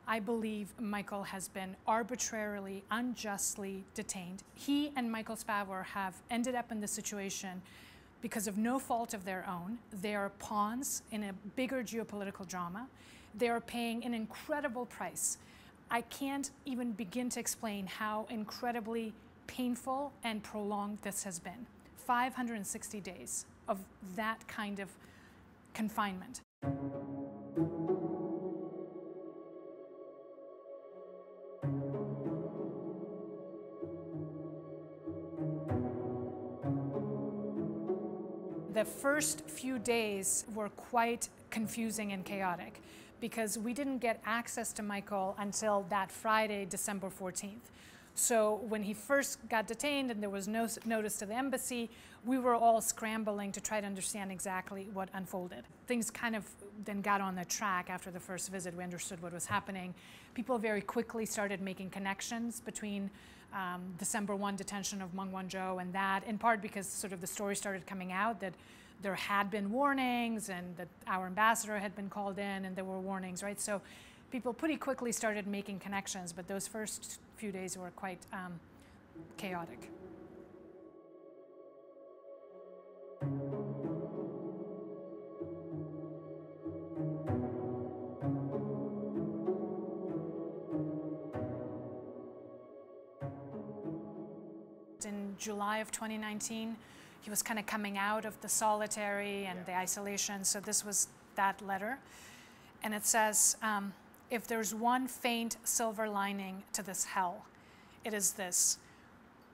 I believe Michael has been arbitrarily, unjustly detained. He and Michael Spavor have ended up in this situation because of no fault of their own. They are pawns in a bigger geopolitical drama. They are paying an incredible price. I can't even begin to explain how incredibly painful and prolonged this has been. 560 days of that kind of confinement. The first few days were quite confusing and chaotic because we didn't get access to Michael until that Friday, December 14th. So when he first got detained and there was no notice to the embassy, we were all scrambling to try to understand exactly what unfolded. Things kind of then got on the track after the first visit. We understood what was happening. People very quickly started making connections between December 1 detention of Meng Wanzhou and that, in part because sort of the story started coming out that there had been warnings and that our ambassador had been called in and there were warnings, right? So people pretty quickly started making connections, but those first few days were quite chaotic. In July of 2019, he was kind of coming out of the solitary and the isolation, so this was that letter. And it says, if there's one faint silver lining to this hell, it is this.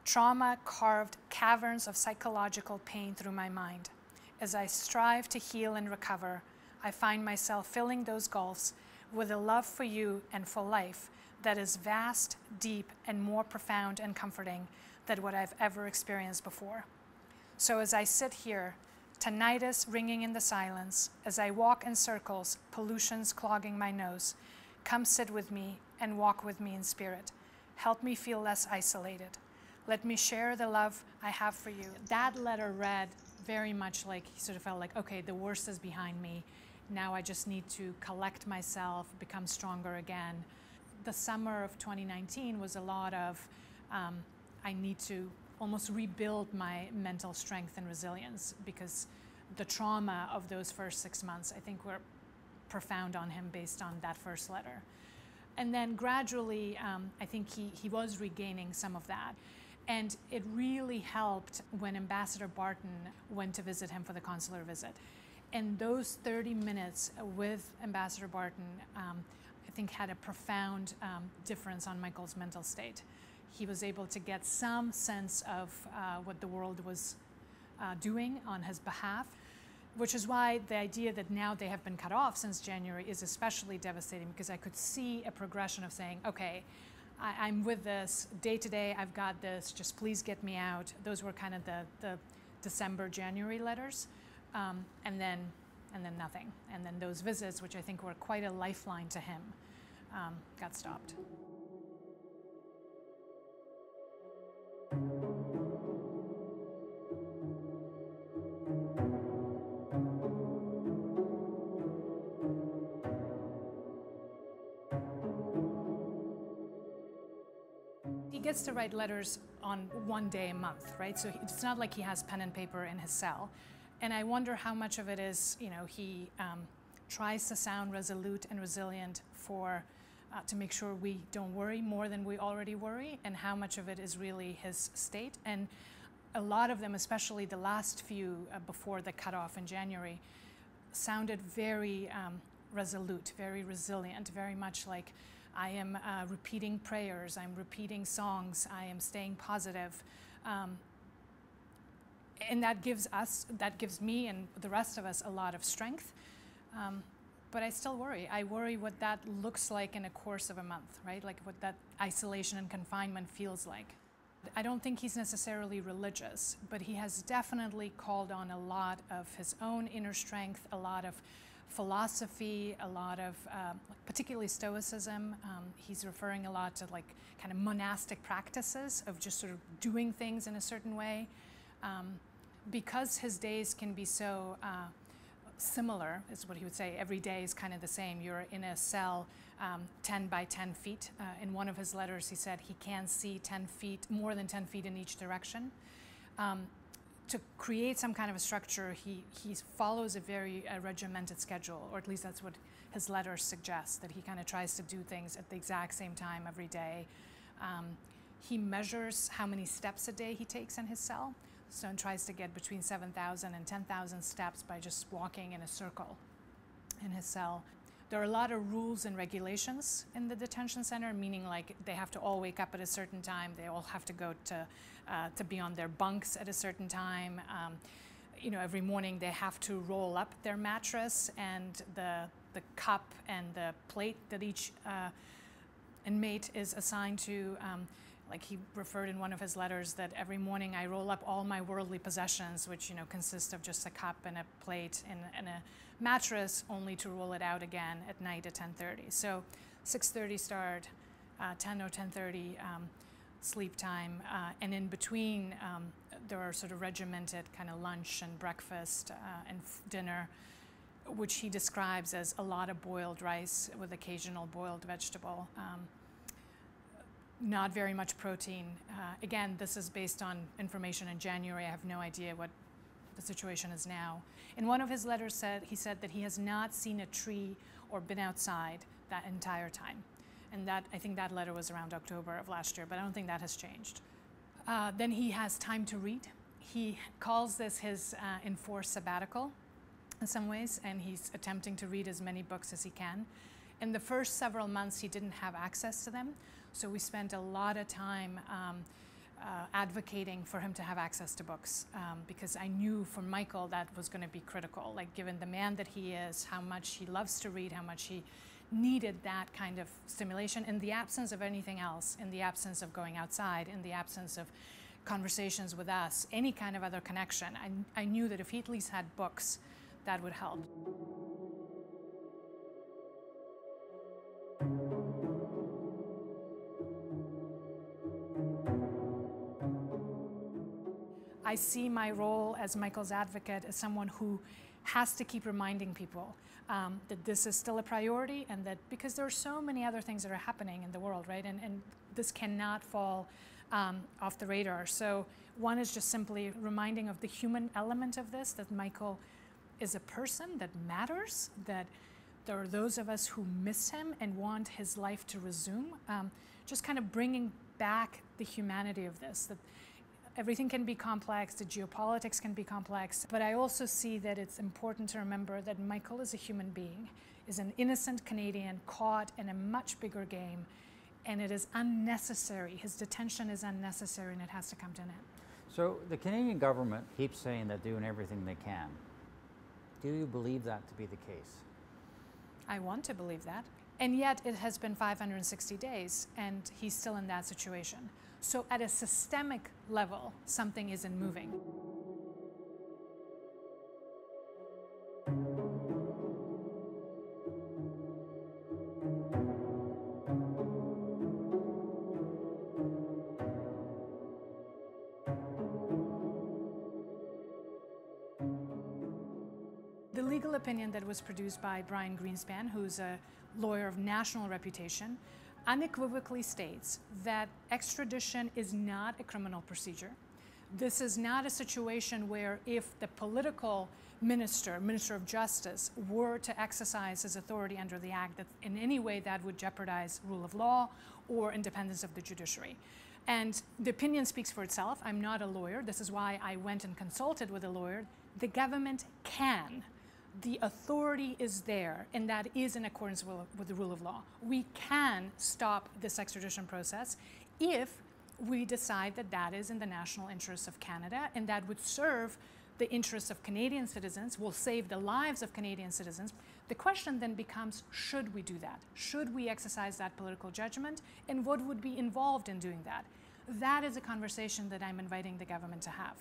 Trauma carved caverns of psychological pain through my mind. As I strive to heal and recover, I find myself filling those gulfs with a love for you and for life that is vast, deep, and more profound and comforting than what I've ever experienced before. So as I sit here, tinnitus ringing in the silence, as I walk in circles, pollutions clogging my nose, come sit with me and walk with me in spirit. Help me feel less isolated. Let me share the love I have for you. That letter read very much like he sort of felt like, okay, the worst is behind me. Now I just need to collect myself, become stronger again. The summer of 2019 was a lot of, I need to almost rebuild my mental strength and resilience because the trauma of those first 6 months, I think, were profound on him based on that first letter. And then gradually, I think he was regaining some of that. And it really helped when Ambassador Barton went to visit him for the consular visit. And those 30 minutes with Ambassador Barton, I think, had a profound difference on Michael's mental state. He was able to get some sense of what the world was doing on his behalf, which is why the idea that now they have been cut off since January is especially devastating, because I could see a progression of saying, okay, I'm with this day to day, I've got this, just please get me out. Those were kind of the December, January letters, and then nothing. And then those visits, which I think were quite a lifeline to him, got stopped. He gets to write letters on one day a month, right? So it's not like he has pen and paper in his cell. And I wonder how much of it is, he tries to sound resolute and resilient to make sure we don't worry more than we already worry, and how much of it is really his state. And a lot of them, especially the last few before the cutoff in January, sounded very resolute, very resilient, very much like I am repeating prayers, I'm repeating songs, I am staying positive. And that gives me and the rest of us a lot of strength. But I still worry. I worry what that looks like in a course of a month, right? Like what that isolation and confinement feels like. I don't think he's necessarily religious, but he has definitely called on a lot of his own inner strength, a lot of philosophy, a lot of particularly Stoicism. He's referring a lot to like kind of monastic practices of just sort of doing things in a certain way. Because his days can be so similar, is what he would say. Every day is kind of the same. You're in a cell 10 by 10 feet. In one of his letters, he said he can't see 10 feet, more than 10 feet in each direction. To create some kind of a structure, he follows a very regimented schedule, or at least that's what his letters suggest, that he kind of tries to do things at the exact same time every day. He measures how many steps a day he takes in his cell, so he tries to get between 7,000 and 10,000 steps by just walking in a circle in his cell. There are a lot of rules and regulations in the detention center, meaning like they have to all wake up at a certain time, they all have to go to be on their bunks at a certain time. Every morning they have to roll up their mattress, and the cup and the plate that each inmate is assigned to. Like he referred in one of his letters that every morning I roll up all my worldly possessions, which consist of just a cup and a plate and a mattress, only to roll it out again at night at 10:30. So 6:30 start, 10 or 10:30 sleep time, and in between there are sort of regimented kind of lunch and breakfast and dinner, which he describes as a lot of boiled rice with occasional boiled vegetable. Not very much protein. Again, this is based on information in January. I have no idea what the situation is now. In one of his letters, he said that he has not seen a tree or been outside that entire time. And I think that letter was around October of last year, but I don't think that has changed. Then he has time to read. He calls this his enforced sabbatical in some ways, and he's attempting to read as many books as he can. In the first several months, he didn't have access to them, so we spent a lot of time advocating for him to have access to books, because I knew for Michael that was going to be critical, like given the man that he is, how much he loves to read, how much he needed that kind of stimulation in the absence of anything else, in the absence of going outside, in the absence of conversations with us, any kind of other connection. I knew that if he at least had books, that would help. I see my role as Michael's advocate as someone who has to keep reminding people that this is still a priority, and that because there are so many other things that are happening in the world, right? And this cannot fall off the radar. So one is just simply reminding of the human element of this, that Michael is a person that matters, that there are those of us who miss him and want his life to resume. Just kind of bringing back the humanity of this, that everything can be complex, the geopolitics can be complex, but I also see that it's important to remember that Michael is a human being, is an innocent Canadian caught in a much bigger game, and it is unnecessary. His detention is unnecessary, and it has to come to an end. So the Canadian government keeps saying they're doing everything they can. Do you believe that to be the case? I want to believe that. And yet it has been 560 days, and he's still in that situation. So at a systemic level, something isn't moving. The legal opinion that was produced by Brian Greenspan, who's a lawyer of national reputation, unequivocally states that extradition is not a criminal procedure. This is not a situation where if the political Minister of Justice, were to exercise his authority under the Act, that in any way that would jeopardize rule of law or independence of the judiciary. And the opinion speaks for itself. I'm not a lawyer. This is why I went and consulted with a lawyer. The government can. The authority is there, and that is in accordance with the rule of law. We can stop this extradition process if we decide that that is in the national interests of Canada, and that would serve the interests of Canadian citizens, will save the lives of Canadian citizens. The question then becomes, should we do that? Should we exercise that political judgment, and what would be involved in doing that? That is a conversation that I'm inviting the government to have.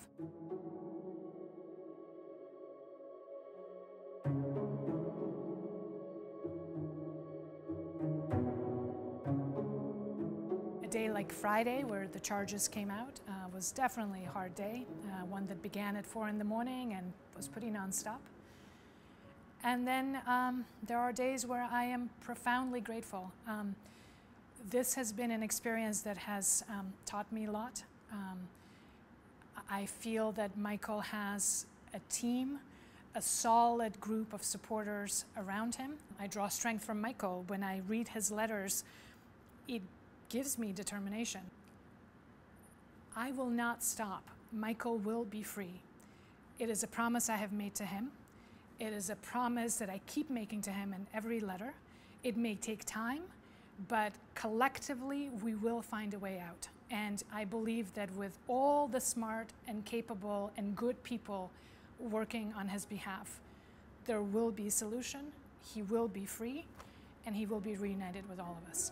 A day like Friday, where the charges came out, was definitely a hard day, one that began at 4 in the morning and was pretty nonstop. And then there are days where I am profoundly grateful. This has been an experience that has taught me a lot. I feel that Michael has a team, a solid group of supporters around him. I draw strength from Michael. When I read his letters, it gives me determination. I will not stop. Michael will be free. It is a promise I have made to him. It is a promise that I keep making to him in every letter. It may take time, but collectively we will find a way out. And I believe that with all the smart and capable and good people working on his behalf, there will be a solution, he will be free, and he will be reunited with all of us.